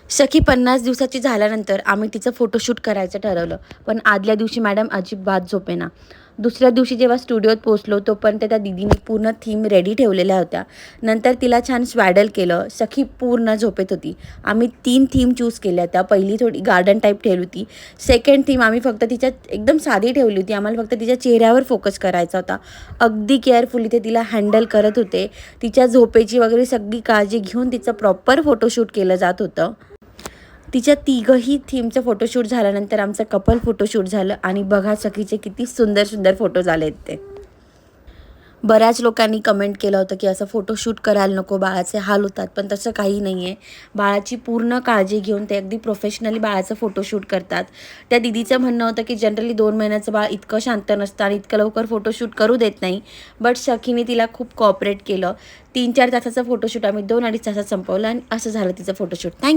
सखी 50 दिवसाची झाल्यानंतर आम्ही तिचं फोटोशूट करायचं ठरवलं. पण आदल्या दिवशी मॅडम अजिबात झोपेना. दुसऱ्या दिवशी जेव्हा स्टुडिओत पोहोचलो तोपर्यंत त्या दीदीने पूर्ण थीम रेडी ठेवलेल्या होत्या. नंतर तिला छान स्वॅडल केलं. सखी पूर्ण झोपेत होती. आम्ही 3 थीम चूज केल्या होत्या. पहिली थोडी गार्डन टाईप ठेवली होती. सेकंड थीम आम्ही फक्त तिच्यात एकदम साधी ठेवली होती. आम्हाला फक्त तिच्या चेहऱ्यावर फोकस करायचा होता. अगदी केअरफुली ते तिला हँडल करत होते. तिच्या झोपेची वगैरे सगळी काळजी घेऊन तिचं प्रॉपर फोटोशूट केलं जात होतं. तिच्या तिघंही थीमचं फोटोशूट झाल्यानंतर आमचं कपल फोटोशूट झालं आणि बघा सखीचे किती सुंदर सुंदर फोटोज आलेत ते. बऱ्याच लोकांनी कमेंट केलं होतं की असं फोटोशूट करायला नको, बाळाचे हाल होतात. पण तसं काही नाही आहे. बाळाची पूर्ण काळजी घेऊन ते अगदी प्रोफेशनली बाळाचं फोटोशूट करतात. त्या दीदीचं म्हणणं होतं की जनरली 2 महिन्याचं बाळ इतकं शांत नसतं आणि इतकं लवकर फोटोशूट करू देत नाही. बट सखीने तिला खूप कॉपरेट केलं. 3-4 तासाचं फोटोशूट आम्ही 2-2.5 तासात संपवलं आणि असं झालं तिचं फोटोशूट. थँक्यू.